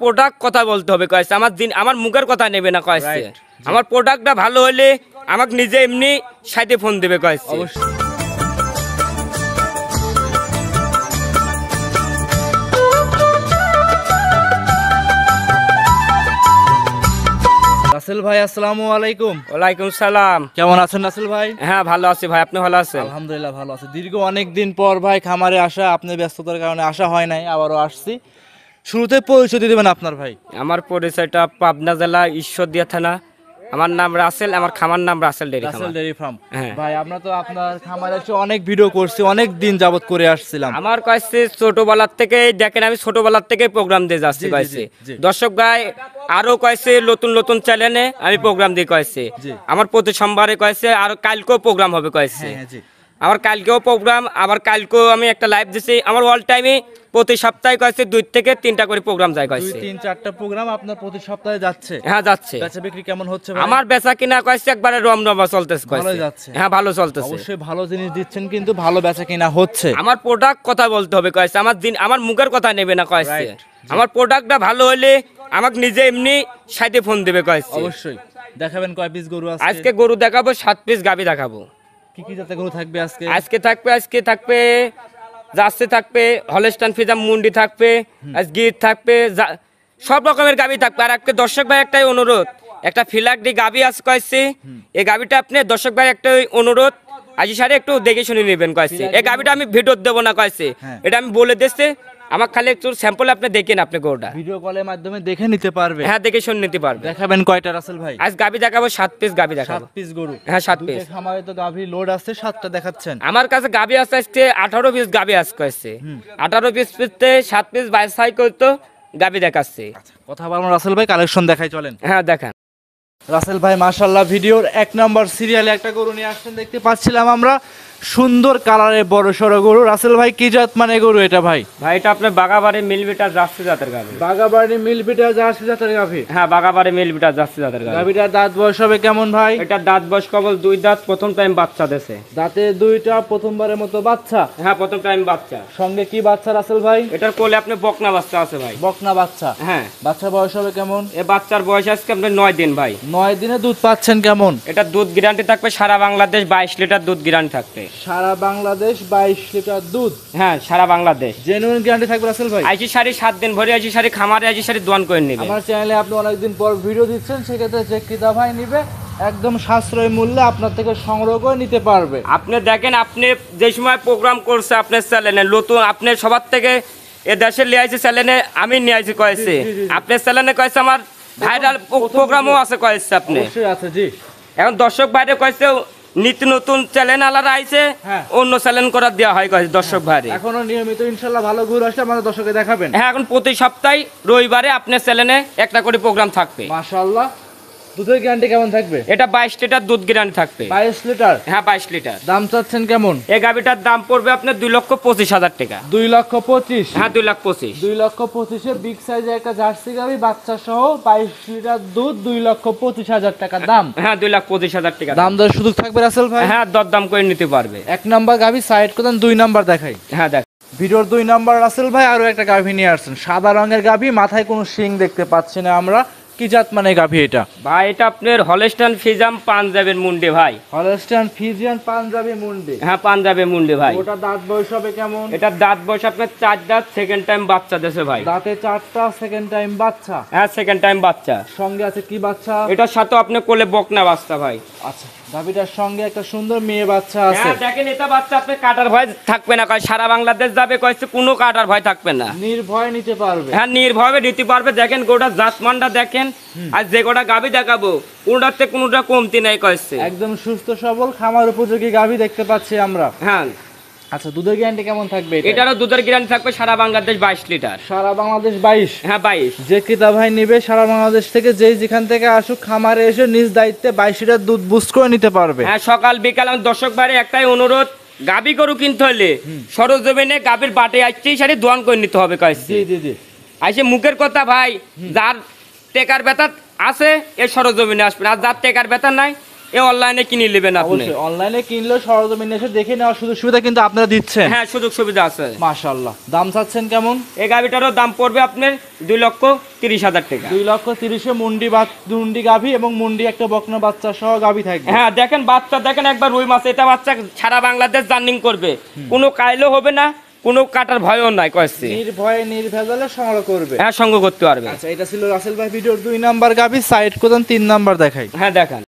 Product কথা বলতে হবে কয়েছে আমার মুখের কথা নেবে না কয়েছে আমার প্রোডাক্টটা ভালো হলে আমাকে নিজে এমনি সাইডে ফোন দেবে কয়েছে রাসেল ভাই আসসালামু আলাইকুম। ওয়ালাইকুম সালাম। কেমন আছেন রাসেল ভাই? হ্যাঁ ভালো আছি ভাই, আপনি ভালো আছেন? আলহামদুলিল্লাহ ভালো আছি। দীর্ঘ অনেক দিন পর ভাই খামারে আসা, আপনি ব্যস্ততার কারণে আসা হয় নাই, আবারও আসছি। শুরুতে পরিচয় দিয়ে দেবেন আপনার ভাই। আমার পরিচয়টা পাবনা জেলা ঈশ্বরদীয়া থানা। আমার নাম রাসেল, আমার খামার নাম রাসেল ডেইরি ফার্ম। হ্যাঁ ভাই আমরা তো আপনার খামারে এসে অনেক ভিডিও করছি, অনেক দিন যাবত করে আসছিলাম। আমার কাছে ছোটবেলার থেকে দেখেন, আমি ছোটবেলার থেকে প্রোগ্রাম দিয়ে যাচ্ছি কয়েছে দর্শক ভাই, আরো কয়েছে নতুন নতুন চ্যানেলে আমি প্রোগ্রাম দিয়ে কয়েছে আমার প্রতি সোমবারে কয়েছে, আর কালকেও প্রোগ্রাম হবে কয়েছে আমার কালকেও প্রোগ্রাম, আবার কালকেও আমি একটা লাইভ দিছি। আমার অল টাইমে প্রতি সপ্তাহে কয়েছে 2 থেকে 3টা করে প্রোগ্রাম যায় কয়েছে 2-3-4টা প্রোগ্রাম আপনার প্রতি সপ্তাহে যাচ্ছে। হ্যাঁ যাচ্ছে। বেচা বিক্রি কেমন হচ্ছে? আমার বেচা কিনা কয়েছে একবারে রমরমা চলতেছে কয়েছে। ভালো যাচ্ছে? হ্যাঁ ভালো চলতেছে। অবশ্যই ভালো জিনিস দিচ্ছেন, কিন্তু ভালো বেচা কিনা হচ্ছে। আমার প্রোডাক্ট কথা বলতে হবে কয়েছে আমার মুখের কথা নেবে না কয়েছে আমার প্রোডাক্টটা ভালো হলে আমাকে নিজে এমনি সাইডে ফোন দেবে কয়েছে। অবশ্যই দেখাবেন কয় পিস গরু আছে? আজকে গরু দেখাবো 7 পিস গাবি দেখাবো। কি কি জাতের গরু থাকবে আজকে? আজকে থাকবে জার্সি থাকবে, হলস্টাইন ফ্রিজিয়ান মুন্ডি থাকবে, গির থাকবে, সব রকমের গাবি থাকবে। আর একটা দর্শক ভাই একটাই অনুরোধ, একটা ফিলাকডি গাবি আছে কয়েছে, এই গাবিটা আপনি দর্শক ভাই একটাই অনুরোধ আজি সারে একটু দেখে শুনে নেবেন কয়েছে। এই গাবিটা আমি ভিডিও দেবো না কয়েছে, এটা আমি বলে দিচ্ছি। আমার খালি একটু স্যাম্পল আপনি দেখেন, আপনি গরুটা ভিডিও কলের মাধ্যমে দেখে নিতে পারবে। হ্যাঁ দেখে শুনে নিতে পারবে। দেখাবেন কয়টা রাসেল ভাই? আজ গাবি দেখাবো 7 পিস গাবি দেখাবো। 7 পিস গরু? হ্যাঁ 7 পিস। খামারে তো গাভি লোড আছে, 7টা দেখাচ্ছেন। আমার কাছে গাবি আছে আজকে 18 পিস গাবি আজ কয়েছে 18 পিস পিসতে 7 পিস বাই সাই করতো গাবি দেখাচ্ছে। কথা বলবো রাসেল ভাই, কালেকশন দেখাই চলেন। হ্যাঁ দেখান। রাসেল ভাই মাশাআল্লাহ ভিডিওর 1 নম্বর সিরিয়ালে একটা গরু নিয়ে আসছেন, দেখতে পাচ্ছিলাম আমরা। সুন্দর কালারের বড় সড়ো গরু। রাসেল ভাই কি জাত মানে গরু এটা ভাই? ভাই এটা আপনার বাগাবাড়ি মিলবিটা জার্সি জাতের গাভি। বাগাবাড়ি মিলবিটা জার্সি জাতের গাভি? হ্যাঁ বাগাবাড়ি মিলবিটা জার্সি জাতের গাভি। গাভিটার দাঁত বয়স হবে কেমন ভাই? এটা দাঁত বয়স কেবল 2 দাঁত, প্রথম টাইম বাচ্চা দেছে। দাঁতে 2টা, প্রথমবারের মতো বাচ্চা? হ্যাঁ প্রথম টাইম বাচ্চা। সঙ্গে কি বাচ্চা রাসেল ভাই? এটার কোলে আপনি বকনা বাচ্চা আছে ভাই। বকনা বাচ্চা? হ্যাঁ। বাচ্চা বয়স হবে কেমন? এই বাচ্চার বয়স আজকে আপনার 9 দিন ভাই। 9 দিনে দুধ পাচ্ছেন কেমন? এটা দুধ গ্যারান্টি থাকবে সারা বাংলাদেশ 22 লিটার দুধ গ্যারান্টি থাকবে। সারা বাংলাদেশ 22 লিটার দুধ? হ্যাঁ সারা বাংলাদেশ জেনুইন গ্যারান্টি থাকবে রাসেল ভাই? আইজি সারি 7 দিন ভরে আইজি সারি খামারে আইজি সারি দোয়ান করে নেবে। আমার চ্যানেলে আপনি অনেকদিন পর ভিডিও দিচ্ছেন, সেক্ষেত্রে যে ক্রেতা ভাই নিবে একদম সাশ্রয় মূল্যে আপনার থেকে সংগ্রহ করে নিতে পারবে। আপনি দেখেন, আপনি যে সময় প্রোগ্রাম করছে আপনার চ্যানেলে নতুন, আপনি সবার থেকে এ দেশে নিয়ে আইছে চ্যানেলে, আমি নিয়ে আইছি কয়েছে আপনার চ্যানেলে কয়েছে, আমার ভাইরাল প্রোগ্রামও আছে কয়েছে আপনি। অবশ্যই আছে জি। এখন দর্শক ভাইরে কয়েছে নিত্য নতুন চ্যানেল আলাদা আইছে, অন্য চ্যানেল করা দেওয়া হয় কয়েছে দর্শক ভাইরে। এখনো নিয়মিত ইনশাআল্লাহ ভালো ঘুরে আসলে আমাদের দর্শককে দেখাবেন। হ্যাঁ এখন প্রতি সপ্তাহে রবিবারে আপনার চ্যানেলে একটা করে প্রোগ্রাম থাকবে। মাশাআল্লাহ। দুধের গ্যারান্টি কেমন থাকবে? এটা 22 লিটার দুধ গ্যারান্টি থাকবে। 22 লিটার? হ্যাঁ 22 লিটার। দাম চাচ্ছেন কেমন? এই গাভিটার দাম পড়বে আপনার 2,25,000 টাকা। 2,25,000? হ্যাঁ 2,25,000। 2,25,000 এ বিগ সাইজের একটা জার্সি গাভি বাচ্চা সহ 22 লিটার দুধ, 2,25,000 টাকা দাম। হ্যাঁ 2,25,000 টাকা দাম দর সুযোগ থাকবে রাসেল ভাই? হ্যাঁ দরদাম করে নিতে পারবে। 1 নাম্বার গাভি সাইড করে দেন, 2 নাম্বার দেখাই। হ্যাঁ দেখ ভিডিওর 2 নাম্বার রাসেল ভাই আরো একটা গাভি নিয়ে আসছেন, সাদা রঙের গাভি, মাথায় কোনো শিং দেখতে পাচ্ছি না আমরা। কি জাত মানে গাভি এটা? ভাই এটা আপনার হলস্টাইন ফ্রিজিয়ান পাঞ্জাবের মুন্ডি ভাই। হলস্টাইন ফ্রিজিয়ান পাঞ্জাবি মুন্ডি? হ্যাঁ পাঞ্জাবের মুন্ডি ভাই। ওটা দাঁত বয়স হবে কেমন? এটা দাঁত বয়স আপনার 4 দাঁত, সেকেন্ড টাইম বাচ্চা দেছে ভাই। দাঁতে 4টা, সেকেন্ড টাইম বাচ্চা? হ্যাঁ সেকেন্ড টাইম বাচ্চা। সঙ্গে আছে কি বাচ্চা? এটার সাথে আপনি কোলে বকনা বাচ্চা ভাই। আচ্ছা, গাভিটার সঙ্গে একটা সুন্দর মেয়ে বাচ্চা আছে। হ্যাঁ দেখেন, এটা বাচ্চা আপনি কাটার ভয় থাকবে না, কয় সারা বাংলাদেশ যাবে কয়েছে, কোনো কাটার ভয় থাকবে না, নির্ভয় নিতে পারবে। হ্যাঁ নির্ভয়ে নিতে পারবে। দেখেন গোটা জাতমানটা দেখেন, আর যে গোটা গাভি দেখাবো কোনটাতে কোনটা কমতি নাই কয়েছে, একদম সুস্থ সবল খামার উপযোগী গাভি দেখতে পাচ্ছি আমরা। হ্যাঁ। আচ্ছা, দুধের গ্যারান্টি কেমন থাকবে? এটারও দুধের গ্যারান্টি থাকবে সারা বাংলাদেশ 22 লিটার। সারা বাংলাদেশ 22? হ্যাঁ 22। যে ক্রেতা ভাই নিবে সারা বাংলাদেশ থেকে, যেই যেখান থেকে আসুক খামারে এসে নিজ দায়িত্বে 22 লিটার দুধ বুস্ট করে নিতে পারবে। হ্যাঁ সকাল বিকাল আমার দর্শক ভাইরে একটাই অনুরোধ, গাবি গরু কিনতে হলে সরজমিনে গাবির বাটে আসতেই সারি দোয়ান করে নিতে হবে কয়েছে। জি জি জি। আইসে মুখের কথা ভাই, যার টেকার ব্যথা আছে এ সরজমিনে আসবেন, আর যার টেকার ব্যথা নাই এ অনলাইনে কিনে নেবেন আপনি। অবশ্যই অনলাইনে কিনলেও সরজমিনে এসে দেখে নেওয়ার সুযোগ সুবিধা কিন্তু আপনারা দিচ্ছেন। হ্যাঁ, সুযোগ সুবিধা আছে। মাশাআল্লাহ। দাম চাচ্ছেন কেমন? এই গাভিটারও দাম পড়বে আপনার 2,30,000 টাকা। 2,30,000-এ মুন্ডি গাভী এবং মুন্ডি একটা বকনা বাচ্চা সহ গাভী থাকবে। হ্যাঁ, দেখেন বাচ্চা দেখেন একবার রুই মাছ, এটা বাচ্চা সারা বাংলাদেশ জার্নিং করবে, কোনো কাইলো হবে না, কোনো কাটার ভয়ও নাই কয়েছে, নির্ভয়ে নির্ভেজালে সংগ্রহ করবে। হ্যাঁ, সঙ্গ করতে পারবে। আচ্ছা, এটা ছিল রাসেল ভাই ভিডিওর 2 নাম্বার গাভী। সাইড কোদান 3 নাম্বার দেখাই। হ্যাঁ, দেখান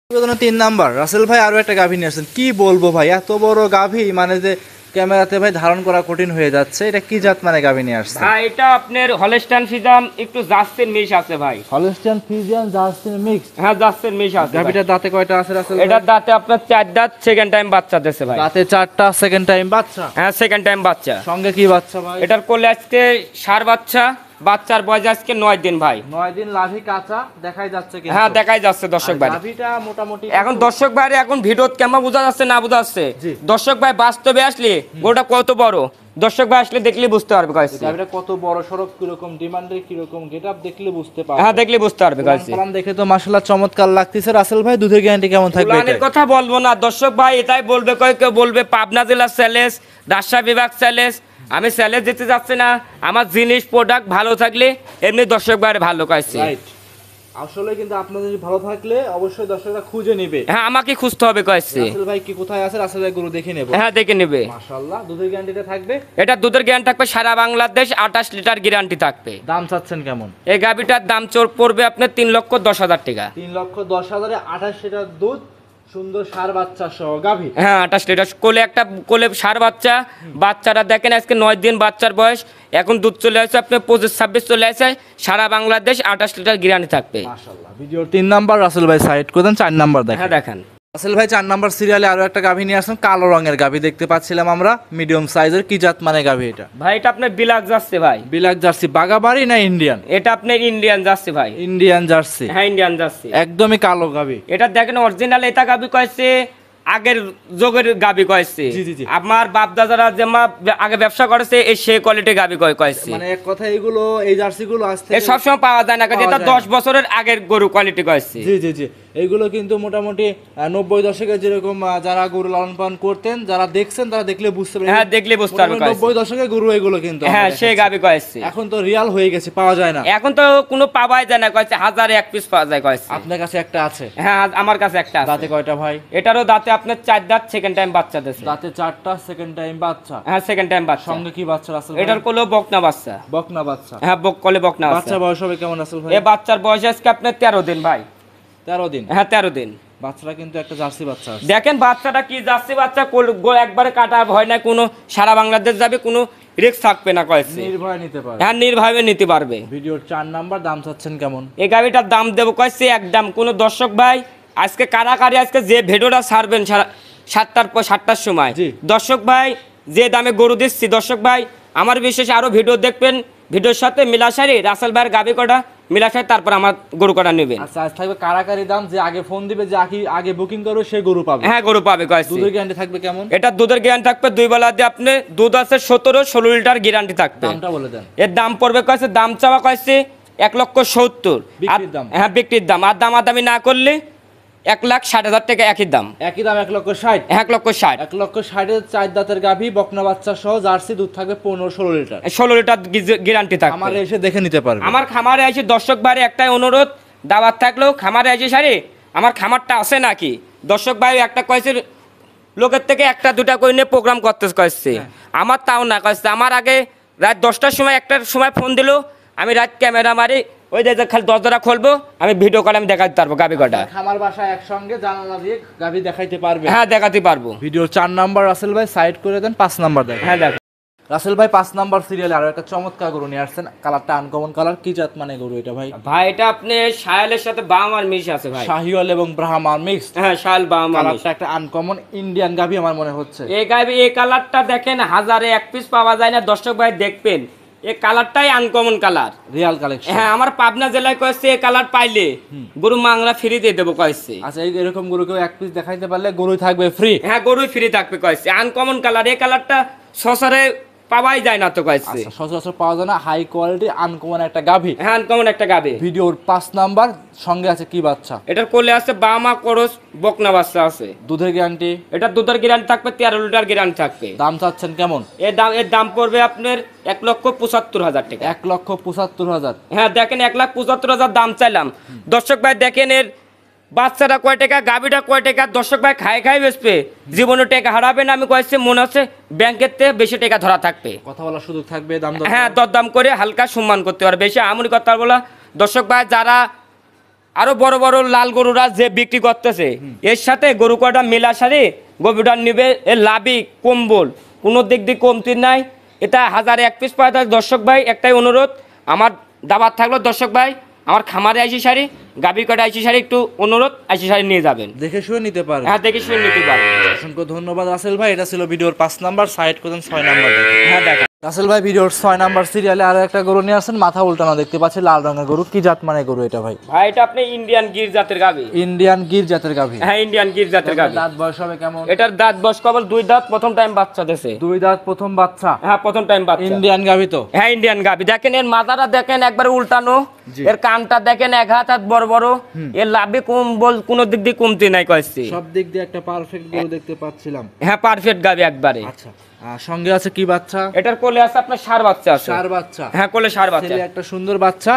3 নাম্বার রাসেল ভাই আরো একটা গাভী নিয়ে আসছেন। কি বলবো ভাই, এত বড় গাভী মানে যে ক্যামেরাতে ভাই ধারণ করা কঠিন হয়ে যাচ্ছে। এটা কি জাত মানে গাভী নিয়ে আসছে? হ্যাঁ, এটা আপনার হলস্টাইন ফ্রিজিয়ান একটু জার্সির মিশ আছে ভাই। হলস্টাইন ফ্রিজিয়ান জার্সির মিক্স। হ্যাঁ, জার্সির মিশ আছে। গাভীটার দাঁতে কয়টা আছে রাসেল ভাই? এটার দাঁতে আপনার 4 দাঁত, সেকেন্ড টাইম বাচ্চা দিয়েছে ভাই। দাঁতে 4টা, সেকেন্ড টাইম বাচ্চা। হ্যাঁ, সেকেন্ড টাইম বাচ্চা। সঙ্গে কি বাচ্চা ভাই? এটার কোলে আজকে ষাঁড় বাচ্চা, বাচ্চার বয়স আজকে 9 দিন ভাই। 9 দিন লাভি কাঁচা দেখাই যাচ্ছে কিন্তু। হ্যাঁ, দেখাই যাচ্ছে দর্শক ভাই। গাভীটা মোটামুটি এখন দর্শক ভাইরে এখন ভিডিও কেমন বোঝা যাচ্ছে না বোঝা যাচ্ছে, জি। দর্শক ভাই বাস্তবে আসলে গোটা কত বড়, দর্শক ভাই আসলে দেখলে বুঝতে পারবে গাইছে। গাভীটা কত বড় সড়ক, কিরকম ডিমান্ডের, কিরকম গেটআপ দেখলে বুঝতে পারবে। হ্যাঁ, দেখলে বুঝতে পারবে গাইছে। পালান দেখে তো মাশাআল্লাহ চমৎকার লাগতেছে। রাসেল ভাই দুধের গ্যারান্টি কেমন থাকবে? উলানের কথা বলবো না দর্শক ভাই, এটাই বলবে, কেউ বলবে পাবনা জেলার চ্যালেঞ্জ, রাজশাহী বিভাগ চ্যালেঞ্জ। আমি চ্যালেঞ্জ দিতে যাচ্ছি না, আমার জিনিস প্রোডাক্ট ভালো থাকলে এমনি দর্শক ভাইয়ের ভালো কাছে। রাইট, আসলে কিন্তু আপনাদের ভালো থাকলে অবশ্যই দর্শকরা খুঁজে নেবে। হ্যাঁ, আমাকে খুঁজতে হবে কাছে। রাসেল ভাই কি কোথায় আছে? রাসেল ভাই গরু দেখে নেব। হ্যাঁ, দেখে নেবে। মাশাআল্লাহ, দুধের গ্যারান্টিটা থাকবে। এটা দুধের গ্যারান্টি থাকবে সারা বাংলাদেশ, 28 লিটার গ্যারান্টি থাকবে। দাম চাচ্ছেন কেমন? এই গাভিটার দাম পড়বে আপনার 3,10,000 টাকা। 3,10,000-এ 28 লিটার দুধ, সুন্দর ষাঁড় বাচ্চা সহ গাভী। হ্যাঁ, 28 লিটার কোলে ষাঁড় বাচ্চা। বাচ্চারা দেখেন আজকে 9 দিন বাচ্চার বয়স, এখন দুধ চলে আসছে আপনার 25-26 চলে আসছে, সারা বাংলাদেশ 28 লিটার গ্যারান্টি থাকবে। মাশাআল্লাহ। ভিডিওর 3 নাম্বার রাসেল ভাই সাইড করে দেন। 4 নাম্বার দেখেন। হ্যাঁ, দেখেন রাসেল ভাই 4 নাম্বার সিরিয়ালে আরো একটা গাভী নিয়ে আসছেন। কালো রঙের গাভী দেখতে পাচ্ছিলাম আমরা, মিডিয়াম সাইজের। কি জাত মানে গাভী এটা? ভাই এটা আপনার বিলাক যাচ্ছে ভাই। বিলাক জার্সি বাগাবাড়ি না ইন্ডিয়ান? এটা আপনার ইন্ডিয়ান যাচ্ছে ভাই। Indian jersey. হ্যাঁ, ইন্ডিয়ান যাচ্ছে। একদমই কালো গাভী। এটা দেখেন অরিজিনাল, এটা গাভি কয়েছে আগের যুগের গাবি কয়েছে। জি, জি, জি। আমার বাপ দাদারা যে আগে ব্যবসা করেছে এই সেই কোয়ালিটি গাবি কয়েছে। মানে এক কথা এগুলো, এই জার্সি গুলো আসছে এই সবসময় পাওয়া যায় না, কারণ এটা 10 বছরের আগের গরু কোয়ালিটি কয়েছে। জি জি জি, এইগুলো কিন্তু মোটামুটি 90 দশকে যেরকম যারা গরু লালন পালন করতেন, যারা দেখছেন তারা দেখলে বুঝতে পারবেন। হ্যাঁ, দেখলে বুঝতে পারবে। 90 দশকে গরু এগুলো কিন্তু। হ্যাঁ, সেই গাবি কয়েছে। এখন তো রিয়াল হয়ে গেছে, পাওয়া যায় না। এখন তো কোনো পাওয়াই যায় না কয়েছে, 1000 এক পিস পাওয়া যায় কয়েছে। আপনার কাছে একটা আছে? হ্যাঁ, আমার কাছে একটা আছে। দাঁতে কয়টা ভাই? এটারও দাঁতে আপনার 4 দাঁত, সেকেন্ড টাইম বাচ্চা দিয়েছে। দাঁতে 4টা, সেকেন্ড টাইম বাচ্চা। হ্যাঁ, সেকেন্ড টাইম বাচ্চা। সঙ্গে কি বাচ্চা রাসেল ভাই? এটার কোলে বকনা বাচ্চা। বকনা বাচ্চা। হ্যাঁ, কোলে বকনা বাচ্চা। বাচ্চা বয়স হবে কেমন রাসেল ভাই? এই বাচ্চার বয়স আজকে আপনার 13 দিন ভাই। 13 দিন? হ্যাঁ, 13 দিন। বাচ্চাটা কিন্তু একটা জার্সি বাচ্চা আছে। দেখেন বাচ্চাটা কি যাচ্ছে, বাচ্চা একবারে কাটা ভয় না, কোনো সারা বাংলাদেশ যাবে, কোনো রিস্ক থাকবে না কয়েছে। নির্ভয় নিতে পারবে। হ্যাঁ, নির্ভয়ে নিতে পারবে। ভিডিওর 4 নাম্বার দাম চাচ্ছেন কেমন? এই গাড়িটার দাম দেবো কয়েছে একদম। কোনো দর্শক ভাই আজকে কারাকারি, আজকে যে ভিডিওটা ছাড়বেন 7টার সময়, জি। দর্শক ভাই যে দামে গরু দিচ্ছি, দর্শক ভাই আমার বিশেষ আরো ভিডিও দেখবেন, ভিডিওর সাথে মিলাসারি রাসেল ভাইয়ের গাবি কটা মিলাসারি, তারপর আমার গরু কটা নেবেন। আচ্ছা, আজ থাকবে কারাকারি দাম। যে আগে ফোন দিবে, যে আগে বুকিং করবে, সে গরু পাবে। হ্যাঁ, গরু পাবে কয়েছে। দুধের গ্যারান্টি থাকবে কেমন? এটা দুধের গ্যারান্টি থাকবে 2 বেলা দিয়ে আপনি দুধ আছে 17-16 লিটার গ্যারান্টি থাকবে। দামটা বলে দেন। এর দাম পড়বে কয়েছে, দাম চাওয়া কয়েছে 1,70,000। বিক্রির দাম? হ্যাঁ, বিক্রির দাম। আর দামাদামি না করলে 1,60,000 টাকা একই দাম। একই দাম 1,60,000? 1,60,000। 1,60,000 4 দাঁতের গাভী, বকনা বাচ্চা সহ জার্সি, দুধ থাকবে 15-16 লিটার। 16 লিটার গ্যারান্টি থাকবে। আমার এসে দেখে নিতে পারবে। আমার খামারে এসে দর্শক ভাই একটাই অনুরোধ, দাওয়াত থাকলেও খামারে এসে সারি আমার খামারটা আছে নাকি, দর্শক ভাই একটা কয়েছে লোকের থেকে 1-2টা করে নিয়ে প্রোগ্রাম করতে কয়েছে। আমার তাও না কয়েছে, আমার আগে রাত 10টার সময় 1টার সময় ফোন দিল, আমি রাত ক্যামেরা মারি, ওই যে খালি দরজাটা খুলবো, আমি ভিডিও কলে আমি দেখাতে পারবো গাবি কটা। খামার বাসায় একসঙ্গে জানালা দিয়ে গাভী দেখাইতে পারবে। হ্যাঁ, দেখাতে পারবো। ভিডিওর 4 নাম্বার রাসেল ভাই সাইড করে দেন। 5 নাম্বার দেখেন। হ্যাঁ, দেখো রাসেল ভাই 5 নাম্বার সিরিয়ালে আরো একটা চমৎকার গরু নিয়ে আসছেন। কালারটা আনকমন কালার। কি জাত মানে গরু এটা ভাই? ভাই এটা আপনি শায়ালের সাথে বাহামার মিশ আছে ভাই। শাহিওয়াল এবং ব্রাহ্মার মিক্স। হ্যাঁ, শায়াল বাহামার মিশ। কালারটা একটা আনকমন ইন্ডিয়ান গাভী আমার মনে হচ্ছে। এই গাবি এই কালারটা দেখেন 1000 এক পিস পাওয়া যায় না, দর্শক ভাই দেখবেন এই কালারটাই আনকমন কালার, রিয়াল কালেকশন। হ্যাঁ, আমার পাবনা জেলায় কয়েছে এই কালার পাইলে গরু মাংরা ফ্রি দিয়ে দেবো কয়েছে। আচ্ছা, এরকম গরু কেউ এক পিস দেখাইতে পারলে গরুই থাকবে ফ্রি? হ্যাঁ, গরুই ফ্রি থাকবে কয়েছে। আনকমন কালার, এই কালারটা সসারে পাওয়াই যায় না তো কয়েছে। আচ্ছা, সচরাচর পাওয়া যায় না, হাই কোয়ালিটি আনকমন একটা গাভী। হ্যাঁ কেমন একটা গাবে। ভিডিওর 5 নাম্বার, সঙ্গে আছে কি বাচ্চা? এটার কোলে আছে বামা করস বকনা বাচ্চা আছে। দুধের গ্যারান্টি? এটা দুধের গ্যারান্টি থাকবে, 13 লিটার গ্যারান্টি থাকবে। দাম চাচ্ছেন কেমন? এর দাম পড়বে আপনার 1,75,000 টাকা। 1,75,000? হ্যাঁ দেখেন 1,75,000 দাম চাইলাম। দর্শক ভাই দেখেন এর বাচ্চাটা কয় টাকা, গাভীটা কয় টাকা, দর্শক ভাই খাই খাই বেচবে, জীবনে টাকা হারাবে না। আমি কয়েছি মনে হচ্ছে ব্যাংকের থেকে বেশি টাকা ধরা থাকবে। কথা বলার সুযোগ থাকবে, দাম দর? হ্যাঁ দরদাম করে হালকা সম্মান করতে পারবে, বেশি আমরি কথা বলা। দর্শক ভাই যারা আরো বড় বড় লাল গরুরা যে বিক্রি করতেছে, এর সাথে গরু কয়টা মেলা সারি গরুটা নিবে, এর লাভই কম্বল, কোনো দিক দিয়ে কমতি নাই। এটা 1000 এক পিস পাওয়া যায়। দর্শক ভাই একটাই অনুরোধ, আমার দাবার থাকলো দর্শক ভাই, আমার খামারে আইসি শাড়ি, গাভী কটা আইসি শাড়ি একটু অনুরোধ আইসি শাড়ি নিয়ে যাবেন, দেখে শুনে নিতে পারবেন। হ্যাঁ দেখে শুনে নিতে পারবেন। অসংখ্য ধন্যবাদ রাসেল ভাই। এটা ছিল ভিডিওর 5 নাম্বার, সাইড করেন 6 নাম্বার। হ্যাঁ দেখা রাসেল ভাই ভিডিওর 6 নাম্বার সিরিয়ালে আরো একটা গরু নিয়ে আসেন, মাথা উল্টানো দেখতে পাচ্ছি, লাল রঙের গরু। কি জাত মানে গরু এটা ভাই? ভাই এটা আপনি ইন্ডিয়ান গির জাতের গাভী। ইন্ডিয়ান গির জাতের গাভী? হ্যাঁ ইন্ডিয়ান গির জাতের গাভী। দাঁত বয়স হবে কেমন? এটার দাঁত বয়স কেবল 2 দাঁত, প্রথম টাইম বাচ্চা দেছে। 2 দাঁত প্রথম বাচ্চা? হ্যাঁ প্রথম টাইম বাচ্চা। ইন্ডিয়ান গাভী তো? হ্যাঁ ইন্ডিয়ান গাভী। দেখেন এর মাথাটা দেখেন একবার উল্টানো, জি। এর কানটা দেখেন 1 হাত হাত বড় বড়, এর লাভে কম বল কোন দিক দিয়ে কমতি নাই কইছি। সব দিক দিয়ে একটা পারফেক্ট গরু দেখতে পাচ্ছিলাম। হ্যাঁ পারফেক্ট গাভী একবারে। আচ্ছা, সঙ্গে আছে কি বাচ্চা? এটার কোলে আছে আপনার ষাঁড় বাচ্চা আছে। ষাঁড় বাচ্চা? হ্যাঁ কোলে ষাঁড় বাচ্চা। ছেলে একটা সুন্দর বাচ্চা।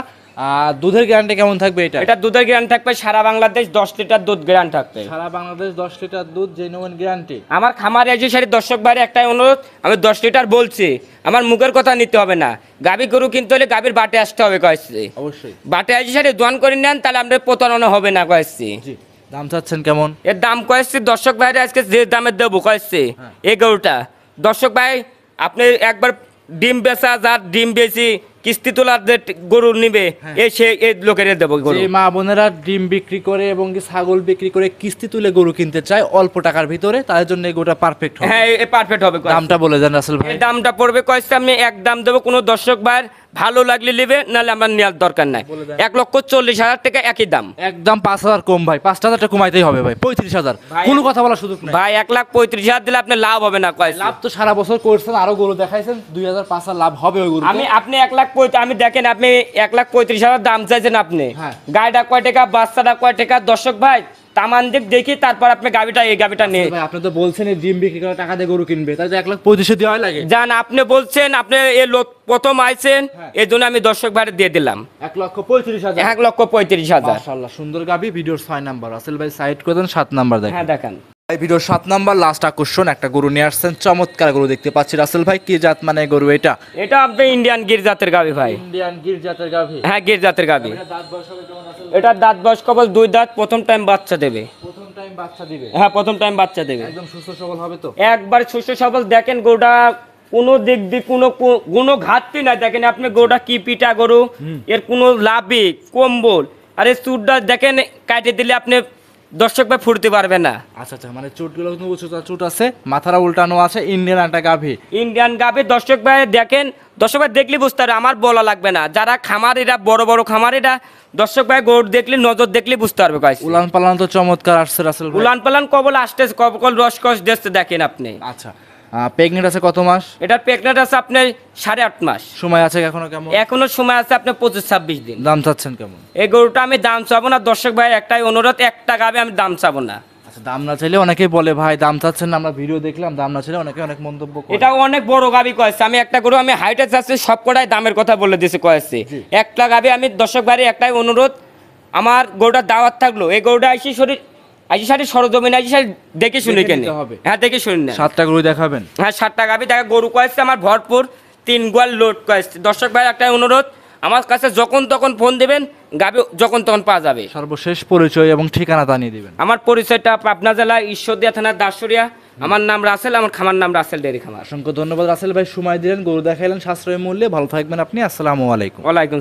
দুধের গ্যারান্টি কেমন থাকবে এটা? এটা দুধের গ্যারান্টি থাকবে সারা বাংলাদেশ 10 লিটার দুধ গ্যারান্টি থাকবে। সারা বাংলাদেশ 10 লিটার দুধ জেনুইন গ্যারান্টি। আমার খামারে যে সারি দর্শক ভাইয়ের একটাই অনুরোধ, আমি 10 লিটার বলছি, আমার মুখের কথা নিতে হবে না। গাভী গরু কিনতে হলে গাভীর বাটে আসতে হবে কয়েছি। অবশ্যই বাটে আসি সারি দোয়ান করে নেন, তাহলে আমাদের প্রতারণা হবে না কয়েছি। জি। দাম চাচ্ছেন কেমন? এর দাম কয়েছি দর্শক ভাইরা আজকে যে দামে দেবো কয়েছি এই গরুটা, দর্শক ভাই আপনি একবার ডিম বেচা, যার ডিম বেশি কিস্তি তোলার যে গরু নিবে এই লোকের দেবো গরু। যে মা বোনেরা ডিম বিক্রি করে এবং কি ছাগল বিক্রি করে কিস্তি তুলে গরু কিনতে চায় অল্প টাকার ভিতরে, তাদের জন্য এই গরুটা পারফেক্ট হবে। হ্যাঁ পারফেক্ট হবে। দামটা বলে দেন রাসেল ভাই। এই দামটা পড়বে কয়েছে, আমি এক দাম দেবো, কোনো দর্শক ভাইয়ের ভালো লাগলে নেবে, নাহলে আমার নেওয়ার দরকার নাই। 1,40,000 টাকা একই দাম। একদম 5,000 কম ভাই, 5,000 টাকা কমাইতেই হবে ভাই। 35,000 কোনো কথা বলার সুযোগ নাই ভাই। 1,35,000 দিলে আপনার লাভ হবে না কয়েছে। লাভ তো সারা বছর করছেন, আরো গরু দেখাইছেন, 2,000 5,000 লাভ হবে ওই গরু। আপনি 1,35,000, আমি দেখেন আপনি 1,35,000 দাম চাইছেন আপনি। হ্যাঁ। গাড়িটা কয় টাকা, বাচ্চাটা কয় টাকা, দর্শক ভাই তামান দিক দেখি তারপর আপনি এই গাবিটা নিয়ে ভাই আপনি তো বলছেন এই ডিম বিক্রি করে টাকা দিয়ে গরু কিনবে, তাই তো 1,35,000 দেওয়া লাগে। যান। আপনি বলছেন, আপনি এই লোক প্রথম আইছেন, এই জন্য আমি দর্শক ভাই দিয়ে দিলাম 1,35,000। 1,35,000। মাশাআল্লাহ সুন্দর গাবি। ভিডিওর 6 নাম্বার রাসেল ভাই সাইড করে দেন, 7 নাম্বার দেখেন। হ্যাঁ দেখান ভাই ভিডিওর 7 নাম্বার লাস্ট আকর্ষণ একটা গরু নিয়ে আসছেন, চমৎকার গরু দেখতে পাচ্ছি রাসেল ভাই। কি জাত মানে গরু এটা? এটা আপনি ইন্ডিয়ান গির জাতের গাবি ভাই। ইন্ডিয়ান গির জাতের গাভি? হ্যাঁ গির জাতের গাবি। দাঁত বয়স হবে কেমন রাসেল? এটা দাঁত বয়স কেবল 2 দাঁত, প্রথম টাইম বাচ্চা দেবে। প্রথম টাইম বাচ্চা দিবে? হ্যাঁ প্রথম টাইম বাচ্চা দেবে। একদম সুস্থ সবল হবে তো? একবার সুস্থ সবল। দেখেন গরুটা কোনো দিক দিয়ে কোনো ঘাটতি নাই। দেখেন আপনি গরুটা কি পিটা গরু, এর কোনো লাভই কম্বল, আর এই চুটটা দেখেন কাটে দিলে আপনি দর্শক ভাই ফুটতে পারবে না। আচ্ছা আচ্ছা, মানে চুটগুলো কিন্তু উঁচুটা চুট আছে, মাথাটা উল্টানো আছে, ইন্ডিয়ান একটা গাভি। ইন্ডিয়ান গাভি। দর্শক ভাই দেখেন, দর্শক ভাই দেখলে বুঝতে পারবে, আমার বলা লাগবে না। যারা খামারিরা বড় বড় খামারিরা দর্শক ভাই গরু দেখলে নজর দেখলে বুঝতে পারবে। উলান পালান তো চমৎকার আসছে রাসেল ভাই। উলান পালান কবল আসতেছে, কবল রসকস দেখতে দেখেন আপনি। আচ্ছা, প্রেগনেন্ট আছে কত মাস? এটার প্রেগনেন্ট আছে আপনার 8.5 মাস। সময় আছে এখনো কেমন? এখনো সময় আছে আপনার 25-26 দিন। দাম চাচ্ছেন কেমন? এই গরুটা আমি দাম চাবো না দর্শক ভাই, একটাই অনুরোধ, একটা গাবে আমি দাম চাবো না। আচ্ছা, দাম না চাইলে অনেকেই বলে ভাই দাম চাচ্ছেন না, আমরা ভিডিও দেখলাম দাম না চাইলে অনেকে অনেক মন্তব্য করে। এটা অনেক বড় গাবি কয়েছে, আমি একটা গরু আমি হাইটে চাচ্ছি, সব কটাই দামের কথা বলে দিয়েছি কয়েছে। একটা গাবি আমি দর্শক ভাই একটাই অনুরোধ, আমার গরুটার দাওয়াত থাকলো, এই গরুটা আইসি সারি সরজমিন আইসি সারি দেখে শুনে কেন। হ্যাঁ দেখে শুনি না। 7টা গরু দেখাবেন? হ্যাঁ 7টা গাবি দেখা গরু কয়েছে আমার ভরপুর, 3 গোয়াল লোড কয়েছে। দর্শক ভাই একটাই অনুরোধ, আমার কাছে যখন তখন ফোন দেবেন, গাবি যখন তখন পাওয়া যাবে। সর্বশেষ পরিচয় এবং ঠিকানা জানিয়ে দিবেন। আমার পরিচয়টা পাবনা জেলা ঈশ্বরদীয়া থানার দাসুরিয়া। আমার নাম রাসেল, আমার খামার নাম রাসেল ডেয়ারি খামার। অসংখ্য ধন্যবাদ রাসেল ভাই, সময় দিলেন, গরু দেখাইলেন সাশ্রয় মূল্যে। ভালো থাকবেন আপনি। আসসালামু আলাইকুম। ওয়ালাইকুম।